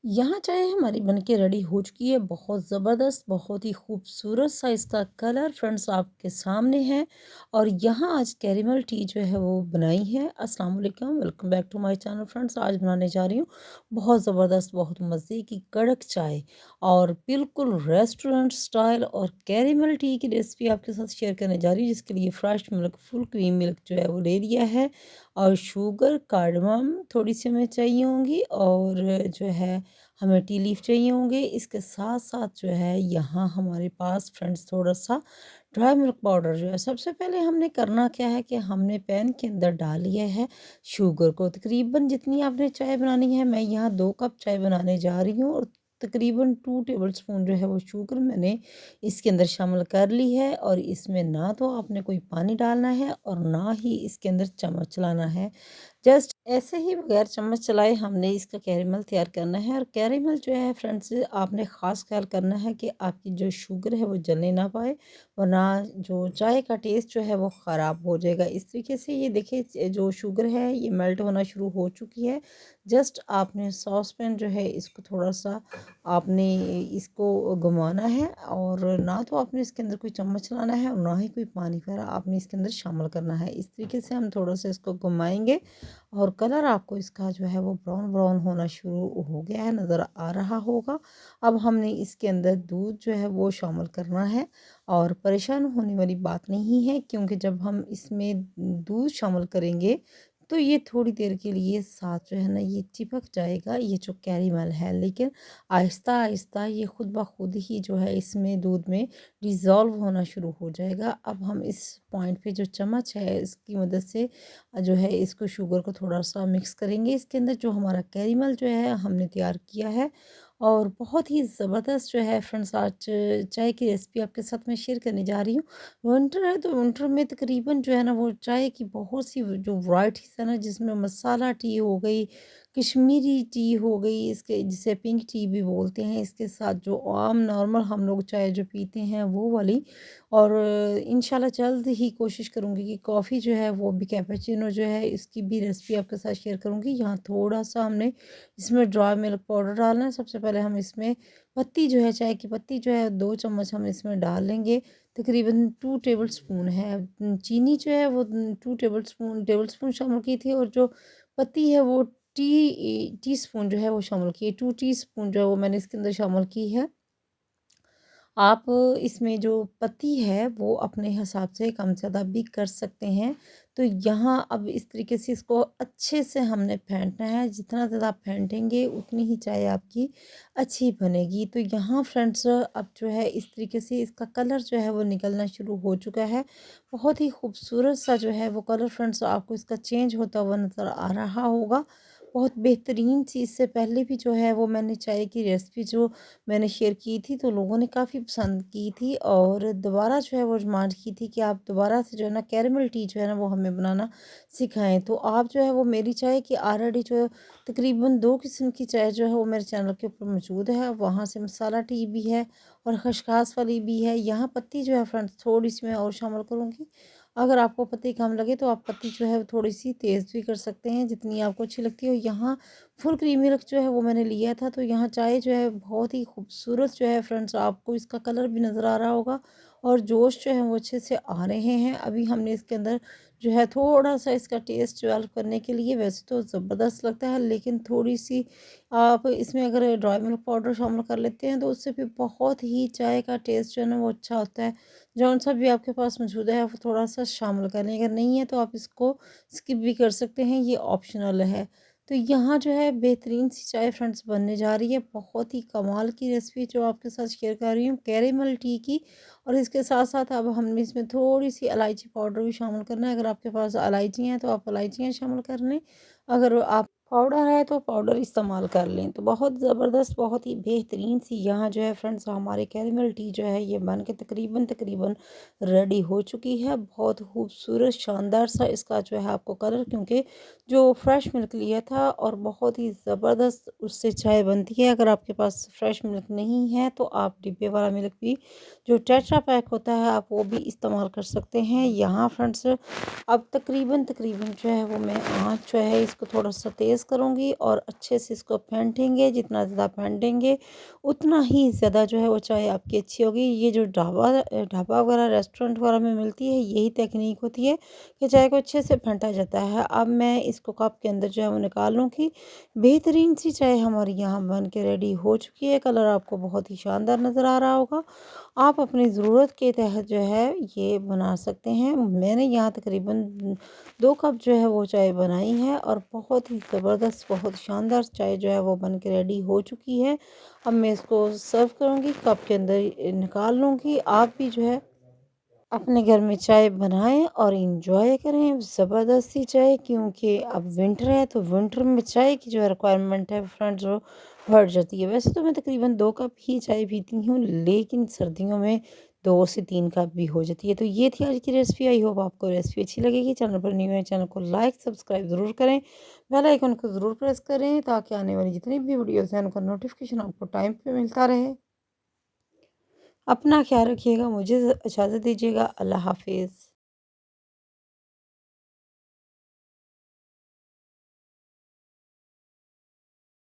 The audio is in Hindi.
यहाँ चाय हमारी बन के रेडी हो चुकी है। बहुत ज़बरदस्त, बहुत ही खूबसूरत सा इसका कलर फ्रेंड्स आपके सामने है। और यहाँ आज कैरेमल टी जो है वो बनाई है। अस्सलाम वालेकुम, welcome back to my channel friends. आज बनाने जा रही हूँ बहुत ज़बरदस्त, बहुत मज़े की कड़क चाय और बिल्कुल रेस्टोरेंट स्टाइल और कैरेमल टी की रेसिपी आपके साथ शेयर करने जा रही हूँ, जिसके लिए fresh milk, full cream milk जो है वो ले लिया है और शुगर, कार्डमम थोड़ी सी हमें चाहिए होंगी और जो है हमें टी लीफ चाहिए होंगे। इसके साथ-साथ जो है यहाँ हमारे पास फ्रेंड्स थोड़ा-सा ड्राई मिल्क पाउडर जो है। सबसे पहले हमने करना क्या है कि हमने पैन के अंदर डाल लिया है शुगर को। तकरीबन जितनी आपने चाय बनानी है, मैं यहाँ 2 कप चाय बनाने जा रही हूँ और तकरीबन 2 टेबलस्पून जो है वो शुगर मैंने इसके अंदर शामिल कर ली है। और इसमें ना तो आपने कोई पानी डालना है और ना ही इसके अंदर चम्मच चलाना है। जस्ट ऐसे ही बगैर चम्मच चलाए हमने इसका कैरेमल तैयार करना है। और कैरेमल जो है फ्रेंड्स आपने ख़ास ख्याल करना है कि आपकी जो शुगर है वो जलने ना पाए, वरना जो चाय का टेस्ट जो है वो ख़राब हो जाएगा। इस तरीके से ये देखिए जो शुगर है ये मेल्ट होना शुरू हो चुकी है। जस्ट आपने सॉस पैन जो है इसको थोड़ा सा आपने इसको घुमाना है और ना तो आपने इसके अंदर कोई चम्मच चलाना है और ना ही कोई पानी वगैरह आपने इसके अंदर शामिल करना है। इस तरीके से हम थोड़ा सा इसको घुमाएंगे और कलर आपको इसका जो है वो ब्राउन ब्राउन होना शुरू हो गया है, नज़र आ रहा होगा। अब हमने इसके अंदर दूध जो है वो शामिल करना है और परेशान होने वाली बात नहीं है, क्योंकि जब हम इसमें दूध शामिल करेंगे तो ये थोड़ी देर के लिए साथ जो है ना ये चिपक जाएगा, ये जो कैरेमल है। लेकिन आहिस्ता आहिस्ता ये खुद ब खुद ही जो है इसमें दूध में डिज़ोल्व होना शुरू हो जाएगा। अब हम इस पॉइंट पे जो चम्मच है इसकी मदद से जो है इसको शुगर को थोड़ा-सा मिक्स करेंगे इसके अंदर, जो हमारा कैरेमल जो है हमने तैयार किया है। और बहुत ही ज़बरदस्त जो है फ्रेंड्स आज चाय की रेसिपी आपके साथ मैं शेयर करने जा रही हूँ। विंटर है तो विंटर में तकरीबन जो है ना वो चाय की बहुत सी जो वैराइटीज़ है ना, जिसमें मसाला टी हो गई, कश्मीरी टी हो गई, इसके जिसे पिंक टी भी बोलते हैं, इसके साथ जो आम नॉर्मल हम लोग चाय जो पीते हैं वो वाली। और इंशाल्लाह जल्द ही कोशिश करूँगी कि कॉफ़ी जो है वो भी कैपेचिनो जो है इसकी भी रेसिपी आपके साथ शेयर करूँगी। यहाँ थोड़ा-सा हमने इसमें ड्राई मिल्क पाउडर डालना है। सबसे पहले हम इसमें पत्ती जो है, चाय की पत्ती जो है 2 चम्मच हम इसमें डाल लेंगे। तकरीबन 2 टेबलस्पून है। चीनी जो है वो 2 टेबलस्पून शामिल की थी और जो पत्ती है वो टीस्पून जो है वो शामिल की है। 2 टीस्पून जो है वो मैंने इसके अंदर शामिल की है। आप इसमें जो पत्ती है वो अपने हिसाब से कम ज़्यादा भी कर सकते हैं। तो यहाँ अब इस तरीके से इसको अच्छे से हमने फेंटना है, जितना ज़्यादा आप फेंटेंगे उतनी ही चाय आपकी अच्छी बनेगी। तो यहाँ फ्रेंड्स अब जो है इस तरीके से इसका कलर जो है वो निकलना शुरू हो चुका है। बहुत ही खूबसूरत सा जो है वो कलर फ्रेंड्स आपको इसका चेंज होता हुआ नज़र आ रहा होगा। बहुत बेहतरीन सी इससे पहले भी जो है वो मैंने चाय की रेसिपी जो मैंने शेयर की थी तो लोगों ने काफ़ी पसंद की थी और दोबारा जो है वो डिमांड की थी कि आप दोबारा से जो है ना कैरेमल टी जो है ना वो हमें बनाना सिखाएं। तो आप जो है वो मेरी चाय की ऑलरेडी जो है तकरीबन 2 किस्म की चाय जो है वो मेरे चैनल के ऊपर मौजूद है। वहाँ से मसाला टी भी है और खसखस वाली भी है। यहाँ पत्ती जो है फ्रेंड्स थोड़ी सी मैं और शामिल करूँगी। अगर आपको पत्ती कम लगे तो आप पत्ती जो है थोड़ी सी तेज़ भी कर सकते हैं, जितनी आपको अच्छी लगती हो। यहाँ फुल क्रीमी मिल्क जो है वो मैंने लिया था। तो यहाँ चाय जो है बहुत ही खूबसूरत जो है फ्रेंड्स आपको इसका कलर भी नज़र आ रहा होगा और जोश जो है वो अच्छे से आ रहे हैं। अभी हमने इसके अंदर जो है थोड़ा-सा इसका टेस्ट डेवलप करने के लिए, वैसे तो ज़बरदस्त लगता है लेकिन थोड़ी-सी आप इसमें अगर ड्राई मिल्क पाउडर शामिल कर लेते हैं तो उससे भी बहुत ही चाय का टेस्ट जो है ना वो अच्छा होता है। जौन-सा भी आपके पास मौजूद है आप थोड़ा-सा शामिल कर लें, अगर नहीं है तो आप इसको स्किप भी कर सकते हैं, ये ऑप्शनल है। तो यहाँ जो है बेहतरीन सी चाय फ्रेंड्स बनने जा रही है। बहुत ही कमाल की रेसिपी जो आपके साथ शेयर कर रही हूँ कैरेमल टी की। और इसके साथ-साथ अब हमने इसमें थोड़ी-सी इलायची पाउडर भी शामिल करना है। अगर आपके पास इलायची हैं तो आप इलायचियाँ शामिल कर लें। अगर आप पाउडर है तो पाउडर इस्तेमाल कर लें। तो बहुत ज़बरदस्त, बहुत ही बेहतरीन सी यहाँ जो है फ्रेंड्स हमारे कैरेमल टी जो है ये बन के तकरीबन रेडी हो चुकी है। बहुत खूबसूरत शानदार सा इसका जो है आपको कलर, क्योंकि जो फ्रेश मिल्क लिया था और बहुत ही ज़बरदस्त उससे चाय बनती है। अगर आपके पास फ्रेश मिल्क नहीं है तो आप डिब्बे वाला मिल्क भी जो टेट्रा पैक होता है आप वो भी इस्तेमाल कर सकते हैं। यहाँ फ्रेंड्स अब तकरीबन जो है वो मैं आँच जो है इसको थोड़ा-सा तेज़ तेज़ करूँगी और अच्छे से इसको फेंटेंगे। जितना ज़्यादा फेंटेंगे उतना ही ज़्यादा जो है वो चाय आपकी अच्छी होगी। ये जो ढाबा वगैरह रेस्टोरेंट वगैरह में मिलती है, यही टेक्निक होती है कि चाय को अच्छे से फेंटा जाता है। अब मैं इसको कप के अंदर जो है वो निकाल लूँगी। बेहतरीन सी चाय हमारी यहाँ बन के रेडी हो चुकी है। कलर आपको बहुत ही शानदार नज़र आ रहा होगा। आप अपनी ज़रूरत के तहत जो है ये बना सकते हैं। मैंने यहाँ तकरीबन 2 कप जो है वो चाय बनाई है और बहुत ही ज़बरदस्त, बहुत शानदार चाय जो है वो बन के रेडी हो चुकी है। अब मैं इसको सर्व करूँगी, कप के अंदर निकाल लूँगी। आप भी जो है अपने घर में चाय बनाएँ और एन्जॉय करें ज़बरदस्त सी चाय, क्योंकि अब विंटर है तो विंटर में चाय की जो रिक्वायरमेंट है फ्रेंड्स वो बढ़ जाती है। वैसे तो मैं तकरीबन 2 कप ही चाय पीती हूँ, लेकिन सर्दियों में 2 से 3 कप भी हो जाती है। तो ये थी आज की रेसिपी। आई होप आपको रेसिपी अच्छी लगेगी। चैनल पर न्यू है, चैनल को लाइक सब्सक्राइब ज़रूर करें। बेल आइकन को ज़रूर प्रेस करें ताकि आने वाली जितनी भी वीडियोज़ हैं उनका नोटिफिकेशन आपको टाइम पे मिलता रहे। अपना ख्याल रखिएगा, मुझे इजाज़त दीजिएगा। अल्लाह हाफ़िज़।